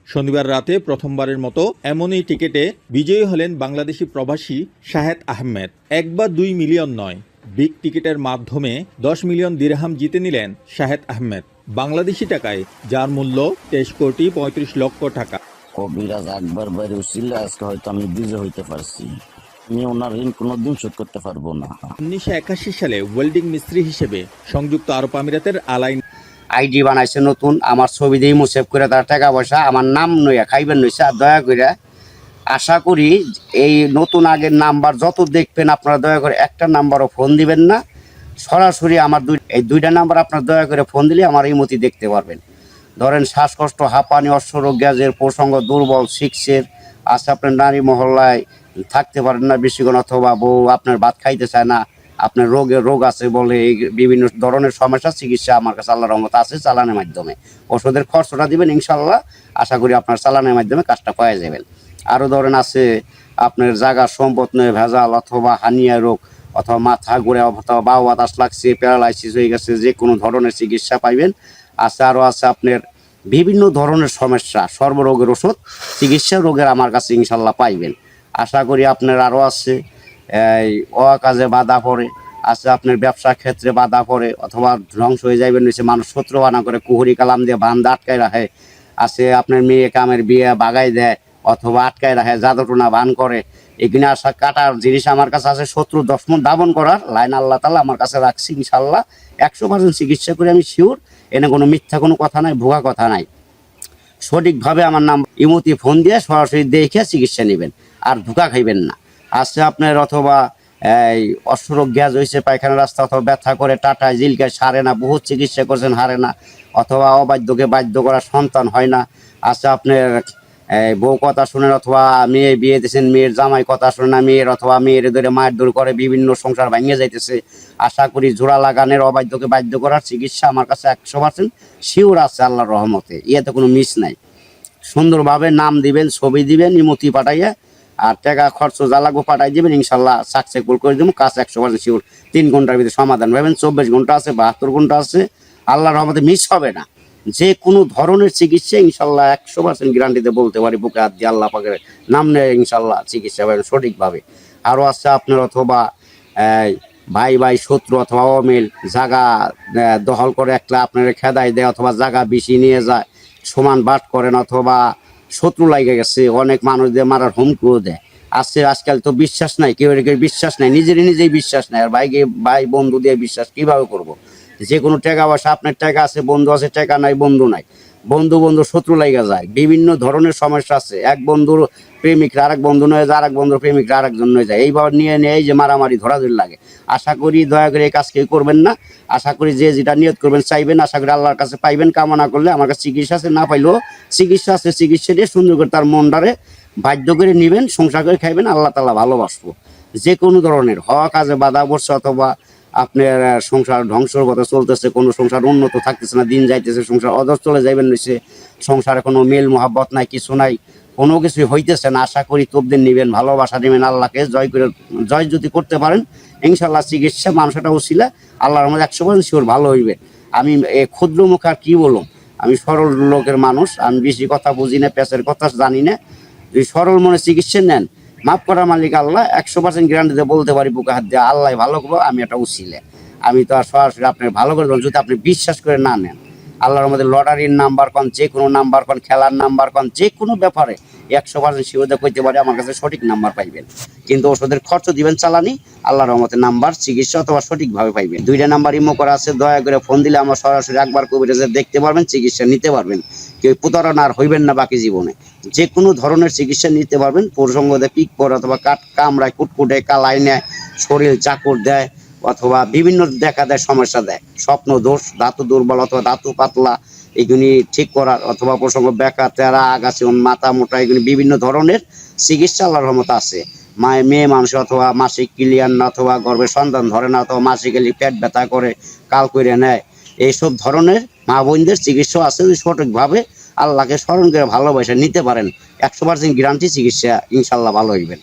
শনিবার রাতে প্রথমবারের মতো এমনই টিকেটে বিজয়ী হলেন বাংলাদেশি প্রবাসী শাহেদ আহমেদ। 1 বা 2 মিলিয়ন নয়, বিগ টিকেটের মাধ্যমে 10 মিলিয়ন দিরহাম জিতে নিলেন শাহেদ আহমেদ, বাংলাদেশি টাকায় যার মূল্য 23,35,00,000 টাকা। কবিরাজ একবার বাইরে ছিল, আজকে হয়তো আমি বিজয় হইতে পারছি। আমি ওনার ঋণ কোনোদিন শোধ করতে পারবো না। 1981 সালে ওয়েল্ডিং মিস্ত্রি হিসেবে সংযুক্ত আরব আমিরাতের আলাইন আইডি বানাইছে নতুন, আমার ছবি দিয়ে মুসেভ করে তার টাকা পয়সা আমার নাম নইয়া খাইবেন নইছে। আর দয়া করে আশা করি এই নতুন আগের নাম্বার যত দেখবেন আপনারা দয়া করে একটা নাম্বারও ফোন দিবেন না, সরাসরি আমার এই দুইটা নাম্বার আপনারা দয়া করে ফোন দিলে আমার এই মতি দেখতে পারবেন। ধরেন শ্বাসকষ্ট, হাঁপানি, অশ্বরোগ, গ্যাসের প্রসঙ্গ, দুর্বল, সিক্সের আছে, আপনার নারী মহল্লায় থাকতে পারেন না বেশিক্ষণ, অথবা বউ আপনার ভাত খাইতে চায় না, আপনার রোগ আছে বলে এই বিভিন্ন ধরনের সমস্যা চিকিৎসা আমার কাছে আল্লাহর রহমত আছে চালানের মাধ্যমে। ওষুধের খরচটা দিবেন ইনশাল্লাহ, আশা করি আপনার চালানের মাধ্যমে কাজটা পাওয়া যাবেন। আরও ধরেন আছে আপনার জায়গা সম্পদ নয় ভেজাল, অথবা হানিয়া রোগ, অথবা মাথা ঘুরে, অথবা বাউ বাতাস লাগছে, প্যারালাইসিস হয়ে গেছে, যে কোনো ধরনের চিকিৎসা পাইবেন। আছে আরও আছে আপনার বিভিন্ন ধরনের সমস্যা, সর্বরোগের ওষুধ চিকিৎসা রোগের আমার কাছে ইনশাল্লাহ পাইবেন। আশা করি আপনার আরও আছে এই অকাজে বাধা পড়ে, আছে আপনার ব্যবসা ক্ষেত্রে বাধা পড়ে, অথবা ধ্বংস হয়ে যাইবেন নিচে, মানুষ শত্রু বানা করে কুহুরি কালাম দিয়ে বান্ধা আটকায় রাখে, আছে আপনার মেয়ে কামের বিয়ে বাগাই দেয় অথবা আটকায় রাখে, জাদুটোনা বান করে, এখানে আসা কাটার জিনিস আমার কাছে আছে। শত্রু দশমন দাবন করার লাইন আল্লাহ তাআলা আমার কাছে রাখছি ইনশাল্লাহ। 100% চিকিৎসা করে আমি শিওর, এনে কোনো মিথ্যা কোনো কথা নাই, ভুয়া কথা নাই। সঠিকভাবে আমার নাম ইমতি ফোন দিয়ে সরাসরি দেখে চিকিৎসা নেবেন, আর ধোঁকা খাইবেন না। আছে আপনার অথবা এই অশ্বরোগ, গ্যাস হয়েছে, পায়খানা রাস্তা, অথবা ব্যথা করে, টাটায় জিলকায় সারে না, বহুত চিকিৎসা করছেন হারে না, অথবা অবাধ্যকে বাধ্য করা সন্তান হয় না। আছে আপনার বউ কথা শুনেন, অথবা মেয়ে বিয়ে দিয়েছেন, মেয়ের জামাই কথা শুনে না, মেয়ের অথবা মেয়ের ধরে মায়ের দূর করে বিভিন্ন সংসার ভাঙিয়ে যাইতেছে। আশা করি জোড়া লাগানের, অবাধ্যকে বাধ্য করার চিকিৎসা আমার কাছে 100% শিওর আছে আল্লাহর রহমতে, ইয়েতে কোনো মিস নাই। সুন্দরভাবে নাম দিবেন, ছবি দিবেন, ইমতি পাঠাইয়া, আর টাকা খরচ যা লাগবে পাঠাই দিবেন, ইনশাল্লাহ সাকসেসফুল করে দেবো। কাজ 100% শিওর, 3 ঘন্টার ভিতরে সমাধান পাবেন। 24 ঘন্টা আছে, 72 ঘন্টা আছে, আল্লাহর রহমতে মিস হবে না। যে কোনো ধরনের চিকিৎসা ইনশাল্লাহ 100% গ্যারান্টিতে বলতে পারি, বুকে হাত দিয়ে আল্লাহ পাকের নাম নেয় ইনশাল্লাহ চিকিৎসা পাবেন সঠিকভাবে। আরও আছে আপনার অথবা ভাই ভাই শত্রু অথবা অমিল, জায়গা দখল করে একটা আপনার খেদাই দেয়, অথবা জায়গা বেশি নিয়ে যায়, সমান বাট করেন, অথবা শত্রু লাগে গেছে, অনেক মানুষ দিয়ে মারার হুমকিও দেয়। আছে আজকাল তো বিশ্বাস নাই, কেউ বিশ্বাস নাই, নিজেই বিশ্বাস নাই, আর ভাই বন্ধু দিয়ে বিশ্বাস কিভাবে করব। যে কোনো টাকা পয়সা, আপনার টাকা আছে বন্ধু আছে, টাকা নাই বন্ধু নাই, বন্ধু শত্রু লাগা যায়, বিভিন্ন ধরনের সমস্যা আছে। এক বন্ধুর প্রেমিকরা আরেক বন্ধু নয় যায়, আরেক বন্ধুর প্রেমিকরা আরেকজন নয় যায়, এইভাবে নিয়ে এই যে মারামারি ধরাধরি লাগে। আশা করি দয়া করে এই কাজ কেউ করবেন না। আশা করি যে যেটা নিয়ত করবেন চাইবেন, আশা করি আল্লাহর কাছে পাইবেন। কামনা করলে আমার কাছে চিকিৎসা আছে, না পাইলেও চিকিৎসা আছে, চিকিৎসা দিয়ে সুন্দর করে তার মনটারে বাধ্য করে নেবেন, সংসার করে খাইবেন, আল্লাহ তাআলা ভালোবাসবো। যে কোনো ধরনের হওয়া কাজে বাধা পড়ছে, অথবা আপনার সংসার ধ্বংসর পথে চলতেছে, কোনো সংসার উন্নত থাকতেছে না, দিন যাইতেছে, সংসার অধর চলে যাইবেন নিচ্ছে, সংসারে কোনো মেল মোহাব্বত নাই, কিছু নাই, কোনো কিছুই হইতেছে না, আশা করি তবদিন নেবেন, ভালোবাসা নেবেন, আল্লাহকে জয় যদি করতে পারেন ইনশাল্লাহ চিকিৎসা মানুষটা উচিলা আল্লাহর মধ্যে 100% শিওর ভালো হইবে। আমি ক্ষুদ্র মুখ আর কি বলুন, আমি সরল লোকের মানুষ, আমি বেশি কথা বুঝি না, পেঁচের কথা জানি না। যদি সরল মনে চিকিৎসা নেন, মাফ করার মালিক আল্লাহ, 100% গ্যারান্টিতে বলতে পারি বুকে হাত দিয়ে আল্লাহ ভালো করবো। আমি একটা উচিলে, আমি তো আর সরাসরি আপনার ভালো করে দেবো যদি আপনি বিশ্বাস করে না নেন। আল্লাহর মধ্যে লটারির নাম্বার কন, যে কোনো নাম্বার কন, খেলার নাম্বার কন, যে কোনো ব্যাপারে 100% শিওরতা করতে পারে আমার কাছে সঠিক নাম্বার পাইবেন। কিন্তু ওষুধের খরচ দিবেন চালানি, আল্লাহর রহমতে নাম্বার চিকিৎসা অথবা সঠিকভাবে পাইবেন। 2টা নাম্বার ইমো করা আছে, দয়া করে ফোন দিলে আমার সরাসরি একবার কবিরাজে দেখতে পারবেন, চিকিৎসা নিতে পারবেন। কেউ প্রতারণা আর হইবেন না বাকি জীবনে, যে কোনো ধরনের চিকিৎসা নিতে পারবেন। প্রসঙ্গতে পিক পরে, অথবা কামড়ায়, কুটকুটে, কালাই নেয়, শরীর চাকর দেয়, অথবা বিভিন্ন দেখা দেয় সমস্যা দেয়, স্বপ্ন দোষ, ধাতু দুর্বল অথবা ধাতু পাতলা, এগুলি ঠিক করার, অথবা প্রসঙ্গ বেকা তেরা, আগাছি, মাথা মোটা, এগুলি বিভিন্ন ধরনের চিকিৎসা আল্লাহর রহমত আছে। মেয়ে মানুষ অথবা মাসিক ক্লিয়ার না, অথবা গর্ভে সন্তান ধরে না, অথবা মাসিক এলি পেট ব্যথা করে, কাল করে নেয়, এইসব ধরনের মা বোনদের চিকিৎসা আছে। যদি সঠিকভাবে আল্লাহকে স্মরণ করে ভালোবাসা নিতে পারেন 100% গ্যারান্টি চিকিৎসা ইনশাল্লাহ ভালো হইবেন।